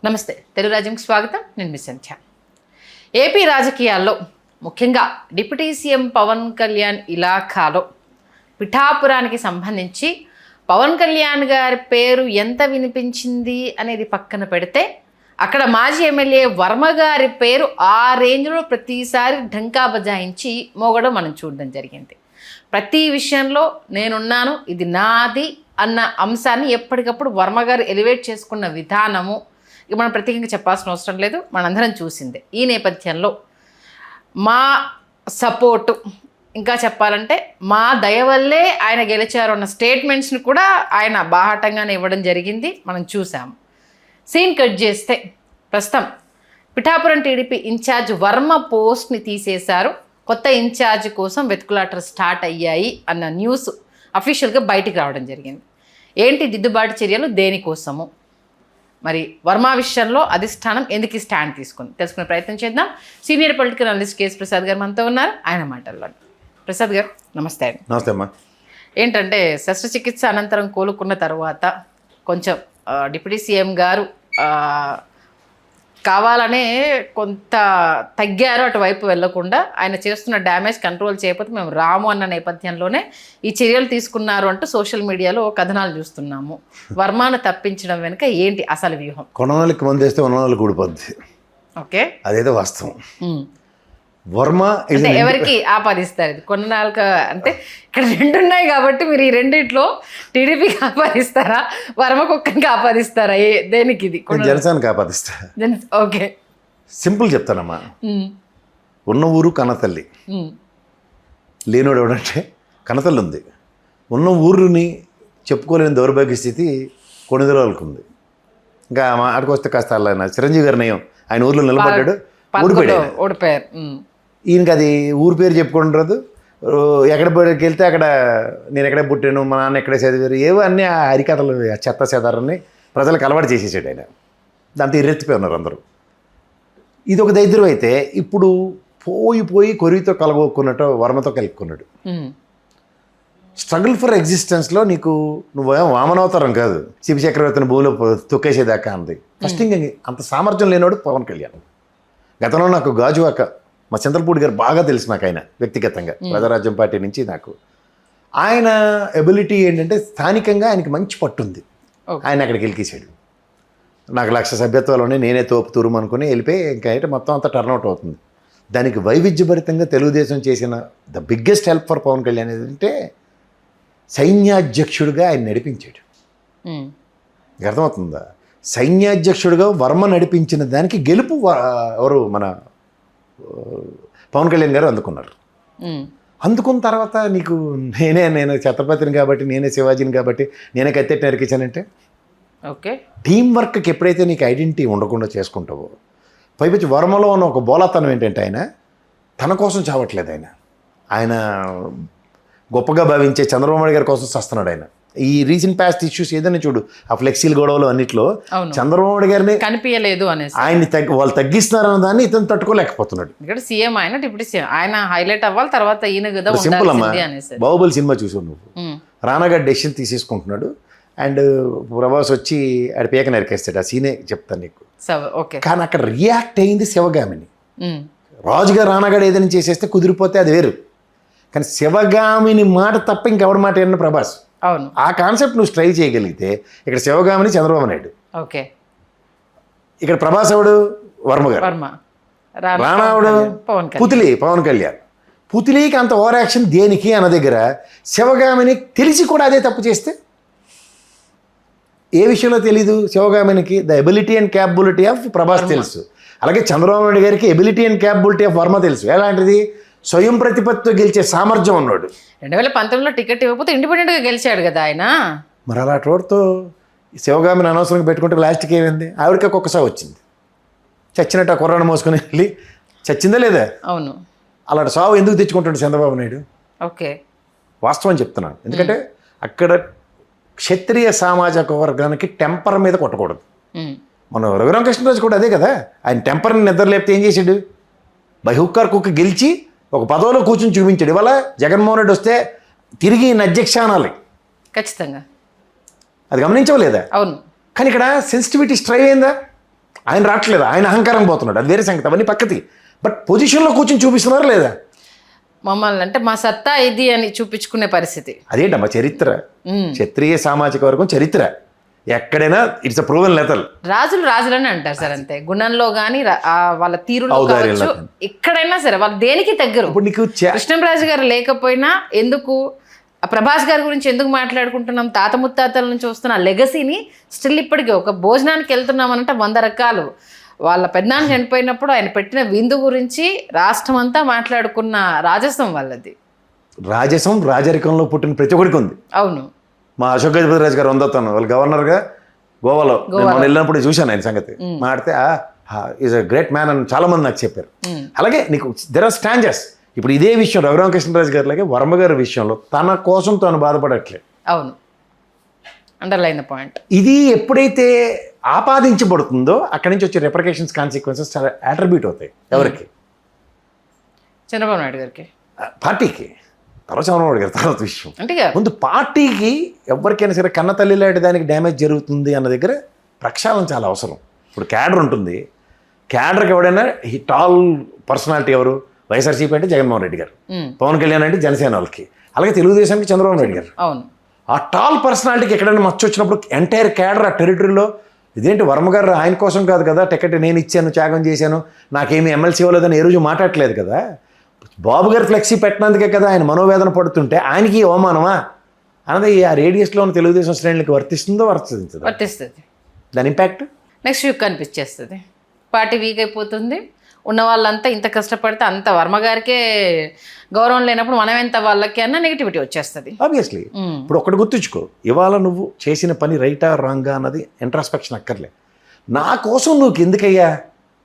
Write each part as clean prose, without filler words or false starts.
నమస్తే తెలుగు రాజ్యంకి స్వాగతం. నేను మిస్ సంధ్య. ఏపీ రాజకీయాల్లో ముఖ్యంగా డిప్యూటీ సీఎం పవన్ కళ్యాణ్ ఇలాఖాలో పిఠాపురానికి సంబంధించి పవన్ కళ్యాణ్ గారి పేరు ఎంత వినిపించింది అనేది పక్కన పెడితే అక్కడ మాజీ ఎమ్మెల్యే వర్మ గారి పేరు ఆ రేంజ్లో ప్రతిసారి ఢంకా బజాయించి మోగడం మనం చూడడం జరిగింది. ప్రతి విషయంలో నేనున్నాను, ఇది నాది అన్న అంశాన్ని ఎప్పటికప్పుడు వర్మ గారు ఎలివేట్ చేసుకున్న విధానము ఇక మనం ప్రత్యేకంగా చెప్పాల్సిన అవసరం లేదు, మనందరం చూసిందే. ఈ నేపథ్యంలో మా సపోర్టు, ఇంకా చెప్పాలంటే మా దయ వల్లే ఆయన గెలిచారు అన్న స్టేట్మెంట్స్ని కూడా ఆయన బాహాటంగానే ఇవ్వడం జరిగింది, మనం చూసాము. సీన్ కట్ చేస్తే ప్రస్తుతం పిఠాపురం టీడీపీ ఇన్ఛార్జ్ వర్మ పోస్ట్ని తీసేశారు. కొత్త ఇన్ఛార్జ్ కోసం వెతుకులాటలు స్టార్ట్ అయ్యాయి అన్న న్యూస్ అఫీషియల్గా బయటికి రావడం జరిగింది. ఏంటి దిద్దుబాటు చర్యలు, దేనికోసము, మరి వర్మ విషయంలో అధిష్టానం ఎందుకు స్టాండ్ తీసుకుంది తెలుసుకునే ప్రయత్నం చేద్దాం. Senior political analyst KS Prasad గారు మనతో ఉన్నారు, ఆయన మాటల్లో. ప్రసాద్ గారు నమస్తే అండి. నమస్తే అమ్మా. ఏంటంటే శస్త్రచికిత్స అనంతరం కోలుకున్న తర్వాత కొంచెం డిప్యూటీ సీఎం గారు కావాలనే కొంత తగ్గారు, అటువైపు వెళ్లకుండా ఆయన చేస్తున్న డ్యామేజ్ కంట్రోల్ చేయకపోతే మేము రాము అన్న నేపథ్యంలోనే ఈ చర్యలు తీసుకున్నారు అంటూ సోషల్ మీడియాలో కథనాలు చూస్తున్నాము. వర్మను తప్పించడం వెనుక ఏంటి అసలు వ్యూహం? కొననాళ్ళకి మంది వేస్తే కొననాళ్ళకి ఊడిపోద్ది. ఓకే, అదేదో వాస్తవం. వర్మ అంటే ఎవరికి ఆపాదిస్తారు ఇది? కొన్నాళ్ళక అంటే ఇక్కడ రెండు ఉన్నాయి కాబట్టి మీరు ఈ రెండిట్లో టీడీపీకి ఆపాదిస్తారా, వర్మకు ఒక్కరికి ఆపాదిస్తారా? దేనికి ఇది? జనసేనకి ఆపాదిస్తా. ఓకే, సింపుల్ చెప్తానమ్మా. ఉన్న ఊరు కన్నతల్లి, లేనోడు ఎవడంటే కన్నతల్లి ఉంది. ఉన్న ఊరుని చెప్పుకోలేని దౌర్భాగ్య స్థితి కొన్నిదరాలకు ఉంది. ఇంకా ఆడికి వస్తే కాస్త ఆయన చిరంజీవి గారి నయం, ఆయన ఊర్లో నిలబడ్డాడు, ఓడిపోయారు. ఈయనకి అది ఊరి పేరు చెప్పుకుంటారు. ఎక్కడ వెళ్తే అక్కడ నేను ఎక్కడే పుట్టాను, మా నాన్న ఎక్కడే చదివారు, ఏవో అన్నీ ఆ హరికథలు, ఆ చెత్త చెదారాన్ని ప్రజలకు అలవాటు చేసేసాడు ఆయన. దాంతో ఎర్రెత్తిపోయి ఉన్నారు అందరూ. ఇది ఒక దరిద్రం అయితే, ఇప్పుడు పోయి కొరివితో కలగొక్కున్నట్టు వర్మతో కలుపుకున్నాడు. స్ట్రగుల్ ఫర్ ఎగ్జిస్టెన్స్లో నీకు నువ్వేం వామనవతారం కాదు, శివ చక్రవర్తిని భూమిలో తొక్కేసేదాకా అంది. ఫస్ట్ ఇంకా అంత సామర్థ్యం లేనివాడు పవన్ కళ్యాణ్. గతంలో నాకు గాజువాక మా చంద్రపూడి గారు బాగా తెలుసు నాకు, ఆయన వ్యక్తిగతంగా ప్రజారాజ్యం పార్టీ నుంచి నాకు. ఆయన ఎబిలిటీ ఏంటంటే స్థానికంగా ఆయనకి మంచి పట్టుంది. ఆయన అక్కడికి వెళ్ళికేసాడు. నాకు 1,00,000 సభ్యత్వాలు నేనే తోపు తురుము అనుకుని వెళ్ళిపోయి ఇంకా అయితే మొత్తం అంతా టర్న్అవుట్ అవుతుంది. దానికి వైవిధ్యభరితంగా తెలుగుదేశం చేసిన the biggest help for Pawan Kalyan ఏంటంటే సైన్యాధ్యక్షుడిగా ఆయన నడిపించాడు. అర్థమవుతుందా? సైన్యాధ్యక్షుడిగా వర్మ నడిపించిన దానికి గెలుపు ఎవరు మన పవన్ కళ్యాణ్ గారు అందుకున్నారు. అందుకున్న తర్వాత నీకు నేను ఛత్రపతిని కాబట్టి, నేనే శివాజీని కాబట్టి నేనే కత్తెట్టి నరికించానంటే, ఓకే, టీం వర్క్కి ఎప్పుడైతే నీకు ఐడెంటిటీ ఉండకుండా చేసుకుంటావో, పైపచ్చి వర్మలో ఉన్న ఒక బోలాతనం ఏంటంటే ఆయన తన కోసం చావట్లేదు. ఆయన గొప్పగా భావించే చంద్రబాబు నాయుడు గారి కోసం చేస్తున్నాడు. ఆయన ఈ రీసెంట్ పాస్ట్ ఇష్యూస్ ఏదైనా చూడు, ఆ ఫ్లెక్సీల గొడవలు అన్నింటిలో చంద్రబాబు నాయుడు గారిని కనిపించలేదు అనేసి ఆయన్ని వాళ్ళు తగ్గిస్తున్నారన్న దాన్ని ఇతను తట్టుకోలేకపోతున్నాడు. ఇక్కడ సీఎం ఆయన, డిప్యూటీ సీఎం ఆయన హైలైట్ అవ్వాలి, తర్వాత ఈయన కదా. సింపుల్ అమ్మా, బాహుబలి సినిమా చూసావు నువ్వు, రానాగారు డెసిషన్ తీసేసుకుంటున్నాడు అండ్ ప్రభాస్ వచ్చి ఆడ పీక నరికేస్తాడు. ఆ సీనే చెప్తాను నీకు. కానీ అక్కడ రియాక్ట్ అయింది శివగామిని. రాజుగారు రానాగాడు ఏదైనా చేసేస్తే కుదిరిపోతే అది వేరు, కానీ శివగామిని మాట తప్ప ఇంకెవరి మాట ఏమన్నా ప్రభాస్. అవును, ఆ కాన్సెప్ట్ నువ్వు ట్రై చేయగలిగితే ఇక్కడ శివగామిని చంద్రబాబు నాయుడు, ఓకే, ఇక్కడ ప్రభాస్ ఎవడు వర్మ గారు, రానావుడు పుతిలి పవన్ కళ్యాణ్. పుతిలికి అంత ఓవర్ యాక్షన్ దేనికి అన్న దగ్గర శివగామిని తెలిసి కూడా అదే తప్పు చేస్తే ఏ విషయంలో తెలీదు శివగామినికి? The ability and capability of Prabhas తెలుసు, అలాగే చంద్రబాబు నాయుడు గారికి ability and capability of Varma తెలుసు. ఎలాంటిది? స్వయం ప్రతిపత్తితో గెలిచే సామర్థ్యం ఉన్నాడు. 2019లో టికెట్ ఇవ్వకపోతే ఇండిపెండెంట్గా గెలిచాడు కదా ఆయన. మరి అలా రోడ్తో శివగామిని అనవసరంగా పెట్టుకుంటే లాస్ట్కి ఏమైంది? ఆవిడకి ఒక్కొక్కసారి వచ్చింది, చచ్చినట్టు ఆ కుర్రాన్ని మోసుకొని వెళ్ళి చచ్చిందా లేదా? అవును, అలాంటి సావు ఎందుకు తెచ్చుకుంటాడు చంద్రబాబు నాయుడు? ఓకే, వాస్తవం చెప్తున్నాను. ఎందుకంటే అక్కడ క్షత్రియ సామాజిక వర్గానికి టెంపర్ మీద కొట్టకూడదు. మన రఘురామకృష్ణరాజు కూడా అదే కదా, ఆయన టెంపర్ని నిద్ర లేపితే ఏం చేశాడు? బై హుక్ ఆర్ క్రూక్ గెలిచి ఒక పదవిలో కూర్చొని చూపించాడు. ఇవాళ జగన్మోహన్ రెడ్డి వస్తే తిరిగి అధ్యక్ష అనాలి ఖచ్చితంగా. అది గమనించవలేదా? అవును. కానీ ఇక్కడ సెన్సిటివిటీ స్ట్రైవ్ అయిందా? ఆయన రావట్లేదు, ఆయన అహంకారం పోతున్నాడు, అది వేరే సంగతి, అవన్నీ పక్కతి. బట్ పొజిషన్లో కూర్చొని చూపిస్తున్నారా లేదా? మమ్మల్ని అంటే మా సత్తా ఇది అని చూపించుకునే పరిస్థితి. అదేంటమ్మా చరిత్ర, క్షత్రియ సామాజిక వర్గం చరిత్ర ఎక్కడైనా ఇట్స్ అ ప్రూవెన్ లెటర్. రాజులని అంటారు సార్, అంతే గుణంలో కానీ వాళ్ళ తీరులో కావచ్చు, ఎక్కడైనా సరే వాళ్ళు దేనికి తగ్గరు. ఇప్పుడు నీకు కృష్ణంరాజు గారు లేకపోయినా ఎందుకు, ప్రభాస్ గారి గురించి ఎందుకు మాట్లాడుకుంటున్నాం, తాత ముత్తాతల నుంచి వస్తున్న లెగసీని స్టిల్ ఇప్పటికీ ఒక భోజనానికి వెళ్తున్నామనంటే 100 రకాలు. వాళ్ళ పెద్దనాన్న చనిపోయినప్పుడు ఆయన పెట్టిన విందు గురించి రాష్ట్రం అంతా మాట్లాడుకున్న రాజసం వాళ్ళది. రాజసం రాజరికంలో పుట్టిన ప్రతి ఒక్కడికి ఉంది. అవును, మా అశోక్ గజపతిరాజు గారు వందతాను వాళ్ళు గవర్నర్గా గోవాలో మనం వెళ్ళినప్పుడు చూశాను ఆయన సంగతి. మాడితే ఈజ్ అ గ్రేట్ మ్యాన్ అని చాలా మంది నాకు చెప్పారు. అలాగే నీకు దెర్ ఆర్ స్టాంజెస్. ఇప్పుడు ఇదే విషయం రఘురామకృష్ణరాజు గారి లాగే వర్మ గారి విషయంలో తన కోసం తాను బాధపడట్లేదు. అవును, అండర్లైన్ పాయింట్. ఇది ఎప్పుడైతే ఆపాదించబడుతుందో అక్కడి నుంచి వచ్చే రిపర్కేషన్స్ కాన్సిక్వెన్సెస్ చాలా అట్రిబ్యూట్ అవుతాయి. ఎవరికి? చంద్రబాబు నాయుడు గారికి, పార్టీకి. తర్వాత చంద్రబాబు నాయుడు గారి తర్వాత విషయం అంటే ముందు పార్టీకి ఎవరికైనా సరే కన్న తల్లి లాంటి దానికి డ్యామేజ్ జరుగుతుంది అన్న దగ్గర ప్రక్షాళన చాలా అవసరం. ఇప్పుడు క్యాడర్ ఉంటుంది, క్యాడర్కి ఎవడైనా ఈ టాల్ పర్సనాలిటీ ఎవరు? వైఎస్ఆర్సీపీ అంటే జగన్మోహన్ రెడ్డి గారు, పవన్ కళ్యాణ్ అంటే జనసేన వాళ్ళకి, అలాగే తెలుగుదేశానికి చంద్రబాబు నాయుడు గారు. అవును, ఆ టాల్ పర్సనాలిటీకి ఎక్కడైనా మచ్చ వచ్చినప్పుడు ఎంటైర్ క్యాడర్ ఆ టెరిటరీలో ఇదేంటి వర్మ గారు ఆయన కోసం కాదు కదా టికెట్ నేను ఇచ్చాను, త్యాగం చేశాను, నాకేమీ ఎమ్మెల్సీ ఇవ్వలేదని ఏ రోజు మాట్లాడలేదు కదా. బాబు గారు ఫ్లెక్సీ పెట్టినందుకే కదా ఆయన మనోవేదన పడుతుంటే ఆయనకి అవమానమా అన్నది ఆ రేడియస్లో ఉన్న తెలుగుదేశం శ్రేణులకు వర్తిస్తుందో వర్తిస్తుంది. దాని ఇంపాక్ట్ నెక్స్ట్ వీక్ కనిపించేస్తుంది. పార్టీ వీక్ అయిపోతుంది. ఉన్న వాళ్ళంతా ఇంత కష్టపడితే అంత వర్మ గారికే గౌరవం లేనప్పుడు మనం ఎంత వాళ్ళకి అన్న నెగిటివిటీ వచ్చేస్తుంది ఆబ్వియస్లీ. ఇప్పుడు ఒకటి గుర్తుంచుకో, ఇవాళ నువ్వు చేసిన పని రైటా రాంగా అన్నది ఇంట్రాస్పెక్షన్ అక్కర్లే. నా కోసం నువ్వు ఎందుకయ్యా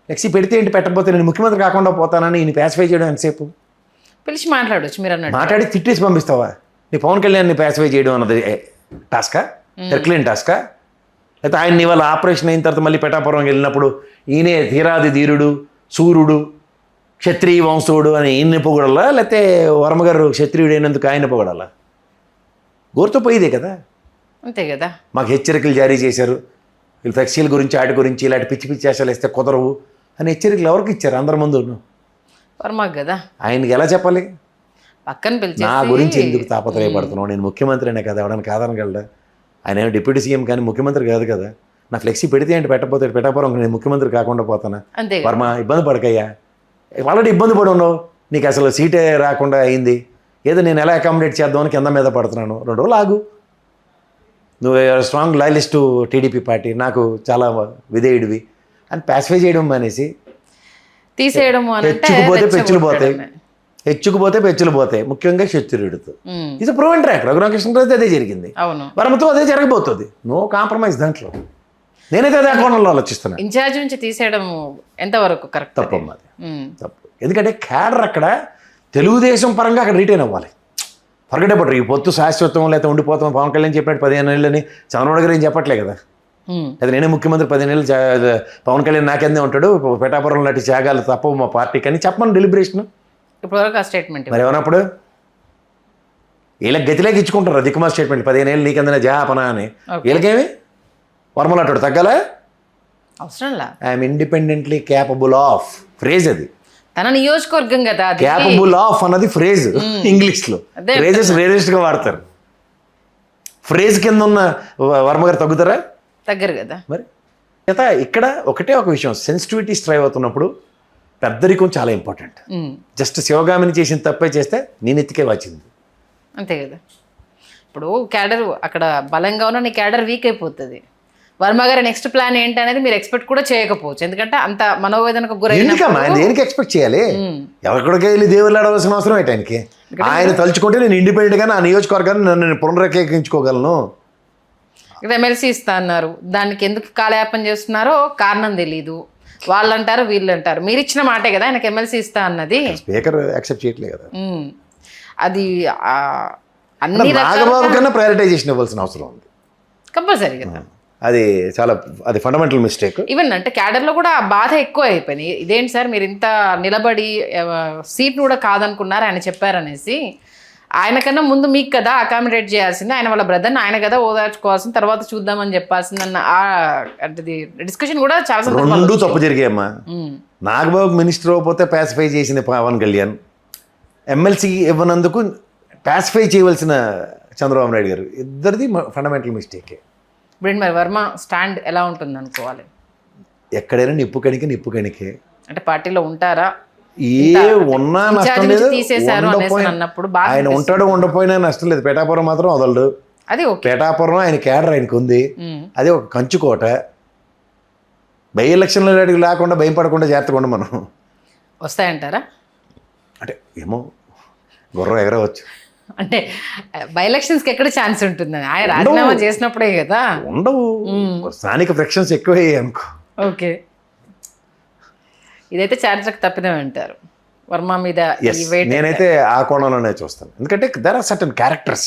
నెక్స్ట్ పెడితే ఏంటి, పెట్టకపోతే నేను ముఖ్యమంత్రి కాకుండా పోతానని ఈయన ప్యాసిఫై చేయడం ఎంతసేపు? పిలిచి మాట్లాడవచ్చు మీరు అన్నట్టు. మాట్లాడి తిట్టేసి పంపిస్తావా? నీ పవన్ కళ్యాణ్ని ప్యాసిఫై చేయడం అన్నది టాస్కా, హెర్క్లైన్ టాస్కా? లేకపోతే ఆయన ఇవాళ ఆపరేషన్ అయిన తర్వాత మళ్ళీ పెటాపురం వెళ్ళినప్పుడు ఈయనే ధీరాది ధీరుడు, సూర్యుడు, క్షత్రియ వంశుడు అని ఈయన్ని పొగడాలా, లేకపోతే వర్మగారు క్షత్రియుడు అయినందుకు ఆయన పొగడాలా? గోరుతో పోయిదే కదా. అంతే కదా. మాకు హెచ్చరికలు జారీ చేశారు, వీళ్ళు ఫ్లెక్సీల గురించి వాటి గురించి ఇలాంటి పిచ్చి పిచ్చి ఆశలు వేస్తే కుదరవు అని హెచ్చరికలు ఎవరికి ఇచ్చారు? అందరి ముందు వర్మకు కదా. ఆయనకి ఎలా చెప్పాలి? పక్కన పిలిచి నా గురించి ఎందుకు తాపత్రయపడుతున్నావు, నేను ముఖ్యమంత్రినే కదా, ఎవడని కాదనగలడా? ఆయన ఏమో డిప్యూటీ సీఎం కానీ ముఖ్యమంత్రి కాదు కదా. నా ఫ్లెక్సీ పెడితే ఏంటి, పెట్టకపోతే పెట్టకపోవడం నేను ముఖ్యమంత్రి కాకుండా పోతానా? వర్మ ఇబ్బంది పడకయ్యా, ఆల్రెడీ ఇబ్బంది పడి ఉన్నావు, నీకు అసలు సీటే రాకుండా అయింది, ఏదో నేను ఎలా అకామిడేట్ చేద్దామని కింద మీద పడుతున్నాను, 2 రోజులు ఆగు, నువ్వు స్ట్రాంగ్ లాయలిస్ట్ టీడీపీ పార్టీ, నాకు చాలా విధేయుడివి అని ప్యాసిఫై చేయడం అనేసి తీసేయడం. హెచ్చుకుపోతే పెచ్చులు పోతాయి, హెచ్చుకుపోతే పెచ్చులు పోతాయి, ముఖ్యంగా క్షత్రియుడితో. ఇది ప్రూవెన్ ట్రాక్. రఘురామకృష్ణరాజు అదే జరిగింది, వర్మతో అదే జరగబోతుంది. నో కాంప్రమైజ్ దాంట్లో. నేనైతే అదే కోణంలో ఆలోచిస్తున్నాను. ఇన్ఛార్జ్ నుంచి తీసేయడం ఎంతవరకు కరెక్ట్? తప్పమ్మా, తప్పు. ఎందుకంటే క్యాడర్ అక్కడ తెలుగుదేశం పరంగా అక్కడ రిటైన్ అవ్వాలి. ఫర్గెట్ అబౌట్ ఈ పొత్తు శాశ్వతం లేకపోతే ఉండిపోతాం పవన్ కళ్యాణ్ చెప్పినట్టు 15 ఏళ్ళని చంద్రబాబు గారు ఏం చెప్పట్లే కదా. అది నేనే ముఖ్యమంత్రి 15 ఏళ్ళు పవన్ కళ్యాణ్ నాకెందే ఉంటాడు, పెటాపురం లాంటి త్యాగాలు తప్పవు మా పార్టీకి అని చెప్పమని డెలిబరేషన్. ఇప్పటివరకు ఆ స్టేట్మెంట్ మరి ఏమన్నప్పుడు వీళ్ళకి గతిలోకి ఇచ్చుకుంటారు దిక్కుమా స్టేట్మెంట్, 15 ఏళ్ళు నీకెందనే జాపనా అని. వీళ్ళకేమి వర్మలాంటాడు తగ్గాల అవసరంలా. I'm independently capable of phrase, అది తన నియోజకవర్గం కదా. క్యాపబుల్ ఆఫ్ అన్నది ఫ్రేజ్ ఇంగ్లీష్లో. ఫ్రేజెస్ వేరియస్ట్గా వాడతారు. ఫ్రేజ్ కింద ఉన్న వర్మ గారు తగ్గుతారా? తగ్గరు కదా. మరి ఇక్కడ ఒకటే ఒక విషయం, సెన్సిటివిటీ స్ట్రైవ్ అవుతున్నప్పుడు పెద్దరికం చాలా ఇంపార్టెంట్. జస్ట్ శివగామిని చేసిన తప్పే చేస్తే నేను ఎత్తికే వచ్చింది, అంతే కదా. ఇప్పుడు క్యాడర్ అక్కడ బలంగా ఉన్న నీ క్యాడర్ వీక్ అయిపోతుంది. వర్మ గారి నెక్స్ట్ ప్లాన్ ఏంటి అనేది మీరు ఎక్స్పెక్ట్ కూడా చేయకపోవచ్చు, ఎందుకంటే అంత మనోవేదనకు గురైన. దేనికి ఎక్స్పెక్ట్ చేయాలి? ఎవరికొడికి వెళ్ళి దేవుళ్ళు ఆడవలసిన అవసరం ఏంటి ఆయనకి? ఆయన తలుచుకుంటే నేను ఇండిపెండెంట్గా నా నియోజకవర్గాన్ని నేను పునరేకీకరించుకోగలను. ఇక్కడ ఎమ్మెల్సీ ఇస్తా అన్నారు, దానికి ఎందుకు కాలయాపన చేస్తున్నారో కారణం తెలీదు. వాళ్ళు అంటారు వీళ్ళు అంటారు, మీరు ఇచ్చిన మాటే కదా ఆయనకు ఎమ్మెల్సీ ఇస్తా అన్నది. స్పీకర్ యాక్సెప్ట్ చేయట్లేదు కదా. అది అన్ని నాగబాబు కన్నా ప్రయారిటైజేషన్ ఇవ్వాల్సిన అవసరం ఉంది కంపల్సరీ కదా. అది ఫండమెంటల్ మిస్టేక్. ఈవెన్ అంటే క్యాడర్లో కూడా బాధ ఎక్కువ అయిపోయింది. ఇదేంటి సార్ మీరు ఇంత నిలబడి సీట్ను కూడా కాదనుకున్నారు ఆయన చెప్పారనేసి. ఆయనకన్నా ముందు మీకు కదా అకామిడేట్ చేయాల్సింది, ఆయన వాళ్ళ బ్రదర్ని ఆయన కదా ఓదార్చుకోవాల్సింది, తర్వాత చూద్దామని చెప్పాల్సింది అన్న అంటే డిస్కషన్ కూడా చాలా సందర్భాలు రెండు తప్పు జరిగాయమ్మా. నాగబాబు మినిస్టర్ అవ్వకపోతే పాసిఫై చేసిన పవన్ కళ్యాణ్, ఎమ్మెల్సీ ఇవ్వనందుకు పాసిఫై చేయవలసిన చంద్రబాబు నాయుడు గారు, ఇద్దరిది ఫండమెంటల్ మిస్టేకే. ఇప్పుడు మరి వర్మ స్టాండ్ ఎలా ఉంటుంది అనుకోవాలి? ఎక్కడైనా నిప్పు కణికే. అంటే పార్టీలో ఉంటారా? ఉన్నా నష్టం లేదు, తీసేశారు అన్నప్పుడు ఆయన ఉంటాడో ఉండపోయినా నష్టం లేదు. పేటాపురం మాత్రం వదలడు. అది పేటాపురం ఆయన కేడర్ ఆయనకు ఉంది. అది ఒక కంచుకోట. బై ఎలక్షన్లో లేకుండా భయం పడకుండా జాగ్రత్తగా ఉండ మనం. వస్తాయంటారా? అంటే ఏమో గుర్రం ఎగరవచ్చు. అంటే బై ఎలక్షన్స్కి ఎక్కడ ఛాన్స్ ఉంటుంది? ఆయన రాజీనామా చేసినప్పుడే కదా. ఉండవు, స్థానిక ఫ్రిక్షన్స్ ఎక్కువయ్యాయి అనుకో. ఓకే, ఇదైతే చారిత్రక తప్పిదం అంటారు వర్మ మీద. నేనైతే ఆ కోణంలోనే చూస్తాను. ఎందుకంటే దర్ ఆర్ సర్టన్ క్యారెక్టర్స్,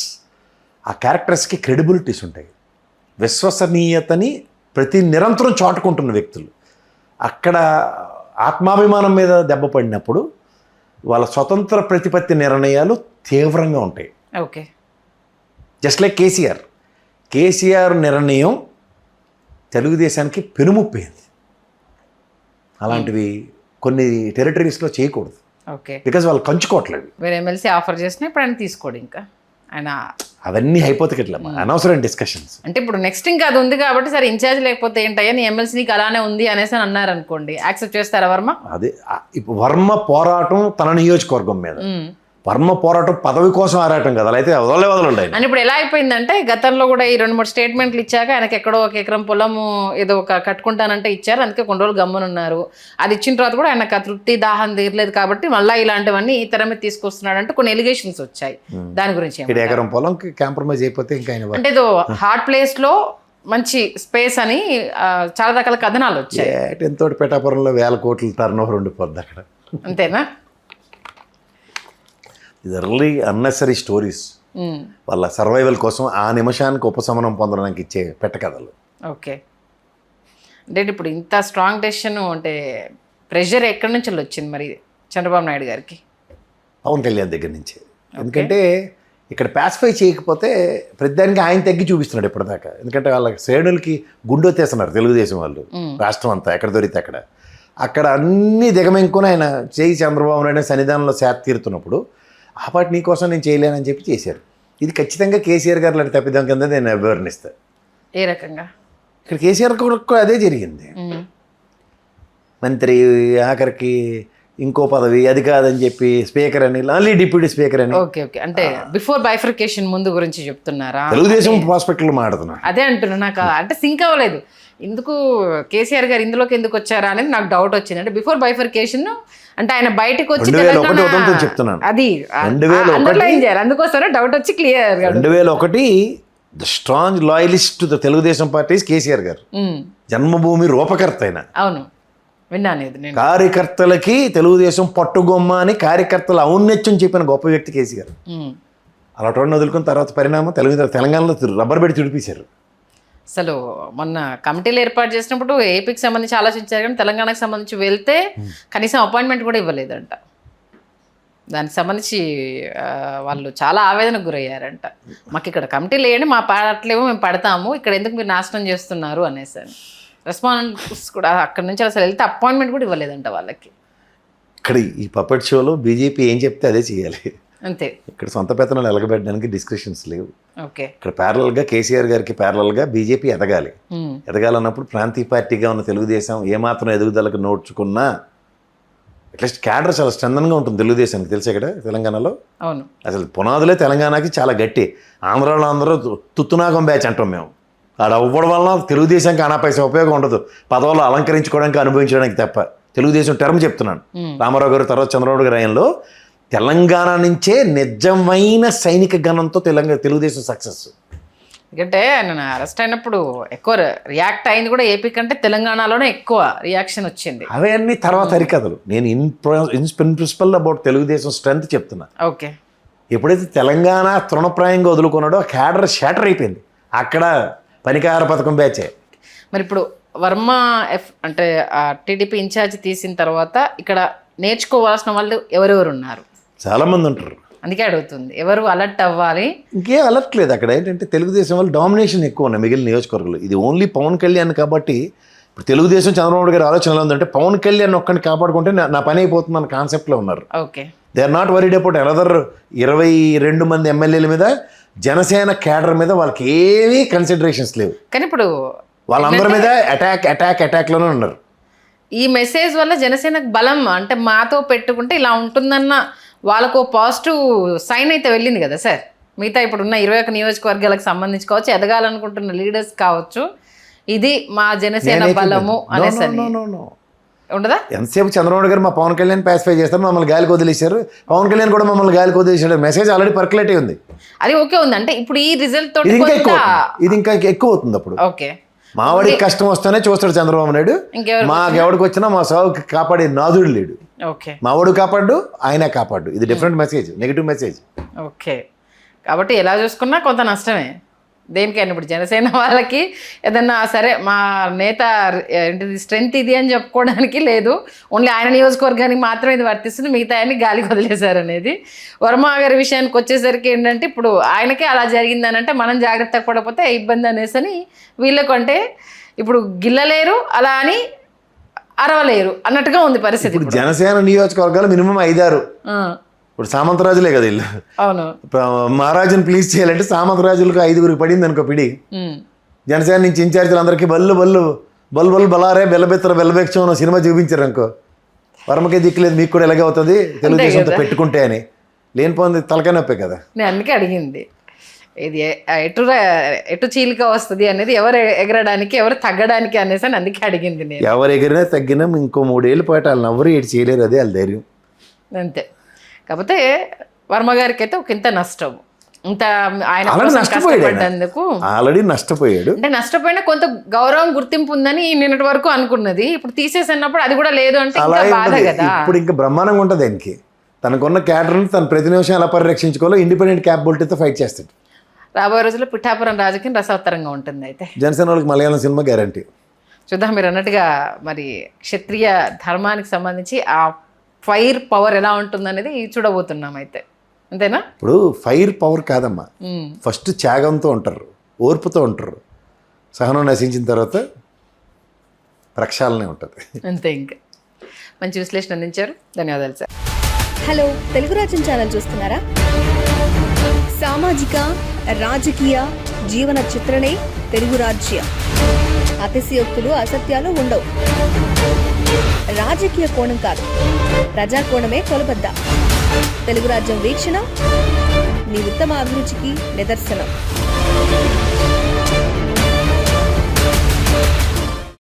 ఆ క్యారెక్టర్స్కి క్రెడిబిలిటీస్ ఉంటాయి, విశ్వసనీయతని నిరంతరం చాటుకుంటున్న వ్యక్తులు. అక్కడ ఆత్మాభిమానం మీద దెబ్బ పడినప్పుడు వాళ్ళ స్వతంత్ర ప్రతిపత్తి నిర్ణయాలు తీవ్రంగా ఉంటాయి. ఓకే, జస్ట్ లైక్ కేసీఆర్ నిర్ణయం తెలుగుదేశానికి పెనుముప్పైంది. అలాంటివి కొన్ని టెరిటరీస్లో చేయకూడదు. ఓకే, బికాజ్ వాళ్ళు కంచుకోవట్లేదు. వేరే ఎమ్మెల్సీ ఆఫర్ చేసినా ఇప్పుడు ఆయన తీసుకోడు. ఇంకా ఆయన అవన్నీ అయిపోతే అనవసరం డిస్కషన్స్. అంటే ఇప్పుడు నెక్స్ట్ ఇంకా అది ఉంది కాబట్టి సరే ఇన్ఛార్జ్ లేకపోతే ఏంటయ్యా నీ ఎమ్మెల్సీ నీకు అలానే ఉంది అనేసి అని అన్నారు అనుకోండి, యాక్సెప్ట్ చేస్తారా వర్మ? అదే ఇప్పుడు వర్మ పోరాటం తన నియోజకవర్గం మీద, వర్మ పోరాటం పదవి కోసం ఆరాటం కదా, అయితే వదలండి. అని ఇప్పుడు ఎలా అయిపోయిందంటే గతంలో కూడా ఈ 2-3 స్టేట్మెంట్లు ఇచ్చాక ఆయనకి ఎక్కడో 1 ఎకరం పొలము ఏదో కట్టుకుంటానంటే ఇచ్చారు, అందుకే కొన్ని రోజులు గమ్మునున్నారు. అది ఇచ్చిన తర్వాత కూడా ఆయనకు ఆ తృప్తి దాహం తీరలేదు కాబట్టి మళ్ళీ ఇలాంటివన్నీ ఈ తెర మీద తీసుకొస్తున్నాడు అంటే కొన్ని ఎలిగేషన్స్ వచ్చాయి. దాని గురించి ఎకరం పొలం కాంప్రమైజ్ అయిపోతే ఇంకా అంటే ఏదో హార్ట్ ప్లేస్ లో మంచి స్పేస్ అని చాలా రకాల కథనాలు వచ్చాయి. ఎంతో పేటాపురంలో 1000 కోట్ల టర్నోవర్ ఉండిపోద్ది అక్కడ. అంతేనా? ఇది రియల్లీ అన్నెసరీ స్టోరీస్. వాళ్ళ సర్వైవల్ కోసం ఆ నిమిషానికి ఉపశమనం పొందడానికి ఇచ్చే పెట్టకథలు. ఓకే, అంటే ఇప్పుడు ఇంత స్ట్రాంగ్ డెసిషన్ అంటే ప్రెషర్ ఎక్కడి నుంచి వచ్చింది మరి చంద్రబాబు నాయుడు గారికి? పవన్ కళ్యాణ్ దగ్గర నుంచి. ఎందుకంటే ఇక్కడ పాసిఫై చేయకపోతే ప్రతిదానికి ఆయన తగ్గి చూపిస్తున్నాడు ఇప్పటిదాకా. ఎందుకంటే వాళ్ళ శ్రేణులకి గుండొత్తేస్తున్నారు తెలుగుదేశం వాళ్ళు, రాష్ట్రం అంతా ఎక్కడ దొరికితే అక్కడ అన్నీ దిగమెంకుని ఆయన చేయి చంద్రబాబు నాయుడు సన్నిధానంలో శాత తీరుతున్నప్పుడు ఆ పాటి నీకోసం నేను చేయలేనని చెప్పి చేశారు. ఇది ఖచ్చితంగా కేసీఆర్ గారు లాంటి తప్పిదం కింద నేను వివరణిస్తాను. ఏ రకంగా? ఇక్కడ కేసీఆర్ కూడా అదే జరిగింది. మంత్రి ఆఖరికి ఇంకో పదవి అది కాదని చెప్పి స్పీకర్ అని, ఓన్లీ డిప్యూటీ స్పీకర్ అని. ఓకే ఓకే, అంటే బిఫోర్ బైఫర్కేషన్ ముందు గురించి చెప్తున్నారా? తెలుగుదేశం ప్రాస్పెక్ట్లో మాట్లాడుతున్నా. అదే అంటున్నా, నాకు అంటే సింక్ అవ్వలేదు. ఎందుకు కేసీఆర్ గారు ఇందులోకి ఎందుకు వచ్చారా అనేది నాకు డౌట్ వచ్చింది. అంటే బిఫోర్ బైఫర్కేషన్ అంటే ఆయన బయటకు వచ్చి చెప్తున్నాను, అది అండర్లైన్ చేయాలి, అందుకోసమే డౌట్ వచ్చి clear. 2001 the strong loyalist to the Telugu Desam parties KCR గారు, జన్మభూమి రూపకర్త అయిన. అవును, విన్నాను ఇది. కార్యకర్తలకి తెలుగుదేశం పట్టుగొమ్మ అని కార్యకర్తలు ఔన్నత్యం చెప్పిన గొప్ప వ్యక్తి కేసీఆర్. అలాంటి వదులుకున్న తర్వాత పరిణామం తెలంగాణలో రబ్బర్ పెట్టి తుడిపేశారు. అసలు మొన్న కమిటీలు ఏర్పాటు చేసినప్పుడు ఏపీకి సంబంధించి ఆలోచించారు, కానీ తెలంగాణకు సంబంధించి వెళ్తే కనీసం అపాయింట్మెంట్ కూడా ఇవ్వలేదంట. దానికి సంబంధించి వాళ్ళు చాలా ఆవేదనకు గురయ్యారంట. మాకు ఇక్కడ కమిటీలు వేయండి, మా పాడట్లేమో మేము పడతాము, ఇక్కడ ఎందుకు మీరు నాశనం చేస్తున్నారు అనేసి. రెస్పాన్స్ కూడా అక్కడ నుంచి అసలు వెళ్తే అపాయింట్మెంట్ కూడా ఇవ్వలేదంట వాళ్ళకి. ఇక్కడ ఈ పపెట్ షోలో బీజేపీ ఏం చెప్తే అదే చేయాలి అంతే. ఇక్కడ సొంత పెత్తనాలు ఎలగబెట్టడానికి డిస్కషన్స్ లేవు. ఓకే, ఇక్కడ ప్యారలల్గా కేసీఆర్ గారికి ప్యారలల్గా బీజేపీ ఎదగాలి. ఎదగాలన్నప్పుడు ప్రాంతీయ పార్టీగా ఉన్న తెలుగుదేశం ఏమాత్రం ఎదుగుదలకు నోడ్చుకున్నా అట్లీస్ట్ క్యాడర్ చాలా స్ట్రెంథన్గా ఉంటుంది తెలుగుదేశానికి. తెలుసు ఇక్కడ తెలంగాణలో. అవును, అసలు పునాదులే తెలంగాణకి చాలా గట్టి. ఆంధ్రాలో అందరూ తుత్తునాగం బ్యాచ్ అంటాం మేము. ఆడ అవ్వడం వలన తెలుగుదేశానికి అనాపైసా ఉపయోగం ఉండదు, పదవులు అలంకరించుకోవడానికి అనుభవించడానికి తప్ప. తెలుగుదేశం టర్మ్ చెప్తున్నాను, రామారావు గారు తర్వాత చంద్రబాబు గారి ఆయనలో తెలంగాణ నుంచే నిజమైన సైనిక గణంతో తెలుగుదేశం సక్సెస్. ఎందుకంటే ఆయన అరెస్ట్ అయినప్పుడు ఎక్కువ రియాక్ట్ అయింది కూడా ఏపీ కంటే తెలంగాణలోనే ఎక్కువ రియాక్షన్ వచ్చింది. అవన్నీ తర్వాత హరికథలు. నేను in principle about Telugu Desam strength చెప్తున్నా. ఓకే, ఎప్పుడైతే తెలంగాణ తృణప్రాయంగా వదులుకున్నాడో క్యాడర్ షాటర్ అయిపోయింది. అక్కడ పనికార పథకం బ్యాచే. మరి ఇప్పుడు వర్మ అంటే టీడీపీ ఇన్ఛార్జ్ తీసిన తర్వాత ఇక్కడ నేర్చుకోవాల్సిన వాళ్ళు ఎవరెవరు ఉన్నారు? చాలామంది ఉంటారు. అందుకే అడుగుతుంది, ఎవరు అలర్ట్ అవ్వాలి? ఇంకేం అలర్ట్లేదు. అక్కడ ఏంటంటే తెలుగుదేశం వాళ్ళు డామినేషన్ ఎక్కువ ఉన్నాయి మిగిలిన నియోజకవర్గాలు. ఇది ఓన్లీ పవన్ కళ్యాణ్ కాబట్టి ఇప్పుడు తెలుగుదేశం చంద్రబాబు గారి ఆలోచన ఎలా ఉందంటే పవన్ కళ్యాణ్ ఒక్కడిని కాపాడుకుంటే నా పని అయిపోతుంది అన్న కాన్సెప్ట్లో ఉన్నారు. Okay, they are not worried about another 22 మంది ఎమ్మెల్యేల మీద, జనసేన క్యాడర్ మీద వాళ్ళకి ఏమీ కన్సిడరేషన్స్ లేవు. కానీ ఇప్పుడు వాళ్ళందరి మీద అటాక్లోనే ఉన్నారు. ఈ మెసేజ్ వల్ల జనసేనకు బలం, అంటే మాతో పెట్టుకుంటే ఇలా ఉంటుందన్న వాళ్ళకు పాజిటివ్ సైన్ అయితే వెళ్ళింది కదా సార్. మిగతా ఇప్పుడున్న 21 నియోజకవర్గాలకు సంబంధించి కావచ్చు, ఎదగాలనుకుంటున్న లీడర్స్ కావచ్చు, ఇది మా జనసేన బలము అనేసి ఉండదా? ఎంతసేపు చంద్రబాబు గారు మా పవన్ కళ్యాణ్ పాసిఫై చేస్తారు, మమ్మల్ని గాలికి వదిలేశారు, పవన్ కళ్యాణ్ కూడా మమ్మల్ని గాలికి వదిలేశాడు మెసేజ్ ఆల్రెడీ పర్కులేట్ ఉంది. అది ఓకే ఉంది. అంటే ఇప్పుడు ఈ రిజల్ట్ తోటి ఇది ఇంకా ఎక్కువ అవుతుంది. అప్పుడు ఓకే, మావాడికి కష్టం వస్తేనే చూస్తాడు చంద్రబాబు నాయుడు, మాకెవడికి వచ్చినా మా సాగుకి కాపాడే నాదుడు లేడు. ఓకే, మావాడు కాపాడు, ఆయన కాపాడు. ఇది different message, negative message. Okay, కాబట్టి ఎలా చూసుకున్నా కొంత నష్టమే దేనికైనా. ఇప్పుడు జనసేన వాళ్ళకి ఏదన్నా సరే మా నేత ఏంటిది స్ట్రెంగ్త్ ఇది అని చెప్పుకోవడానికి లేదు, ఓన్లీ ఆయన నియోజకవర్గానికి మాత్రమే ఇది వర్తిస్తుంది, మిగతా ఆయన్ని గాలికి వదిలేశారు అనేది. వర్మ గారి విషయానికి వచ్చేసరికి ఏంటంటే ఇప్పుడు ఆయనకే అలా జరిగిందని అంటే మనం జాగ్రత్త పడకపోతే ఇబ్బంది అనేసి వీళ్ళకు, అంటే ఇప్పుడు గిల్లలేరు అలా అని అరవలేరు అన్నట్టుగా ఉంది పరిస్థితి. ఇప్పుడు జనసేన నియోజకవర్గాలు మినిమం 5-6. ఇప్పుడు సామంతరాజులే కదా ఇల్లు. అవును, మహారాజుని ప్లీజ్ చేయాలంటే సామంతరాజులకు 5గురికి పడింది అనుకో పిడి. జనసేన నుంచి ఇన్ఛార్జీలు అందరికీ బల్లు బల్లు బల్ బల్ బలారే బెల్లబెత్తర బెల్లబెక్షం అన్న సినిమా చూపించారు అనుకో, వర్మకే దిక్కులేదు, మీకు కూడా ఎలాగే అవుతుంది తెలుగుదేశంతో పెట్టుకుంటే అని. లేనిపోయింది తలకాయ నొప్పే కదా. నేను అందుకే అడిగింది, ఇది ఎటు చీలిక వస్తుంది అనేది, ఎవరు ఎగరడానికి ఎవరు తగ్గడానికి అనేసి అని అందుకే అడిగింది నేను. ఎవరు ఎగిరినా తగ్గినా ఇంకో 3 ఏళ్ళ పాటు వాళ్ళని ఎవరు ఏడు చేయలేరు, అదే వాళ్ళ ధైర్యం అంతే. కాకపోతే వర్మ గారికి అయితే ఒక ఇంత నష్టం, ఇంత ఆయన నష్టపోయాడు, ఆల్రెడీ నష్టపోయాడు. అంటే నష్టపోయినా కొంత గౌరవం గుర్తింపు ఉందని నిన్నటి వరకు అనుకున్నది, ఇప్పుడు తీసేసినప్పుడు అది కూడా లేదు అంటే బాధ కదా. ఇప్పుడు ఇంకా బ్రహ్మాండంగా ఉంటుంది ఆయనకి. తనకున్న క్యాడర్ని తన ప్రతి నిమిషం ఎలా పరిరక్షించుకోవాలో ఇండిపెండెంట్ క్యాపబిలిటీతో ఫైట్ చేస్తాడు. రాబోయే రోజుల్లో పిఠాపురం రాజకీయం రసవత్తరంగా ఉంటుంది. అయితే జనసేన వాళ్ళకి మలయాళం సినిమా గ్యారంటీ. చూద్దాం. మీరు అన్నట్టుగా మరి క్షత్రియ ధర్మానికి సంబంధించి ఆ ఫైర్ పవర్ ఎలా ఉంటుందనేది చూడబోతున్నాం. అయితే అంతేనా? ఇప్పుడు ఫైర్ పవర్ కాదమ్మా, ఫస్ట్ త్యాగంతో ఉంటారు, ఓర్పుతో ఉంటారు, సహనం నశించిన తర్వాత ప్రక్షాళనే ఉంటుంది. అంతే. ఇంకా మంచి విశ్లేషణ అందించారు, ధన్యవాదాలు సార్. హలో, తెలుగు రాజ్యం ఛానల్ చూస్తున్నారా? సామాజిక రాజకీయ జీవన చిత్రణే తెలుగు రాజ్యం. అతిశయోక్తులు అసత్యాలు ఉండవు. రాజకీయ కోణం కాదు, ప్రజా కోణమే కొలబద్ద. తెలుగు రాజ్యం వీక్షణ మీ ఉత్తమ అభిరుచికి నిదర్శనం.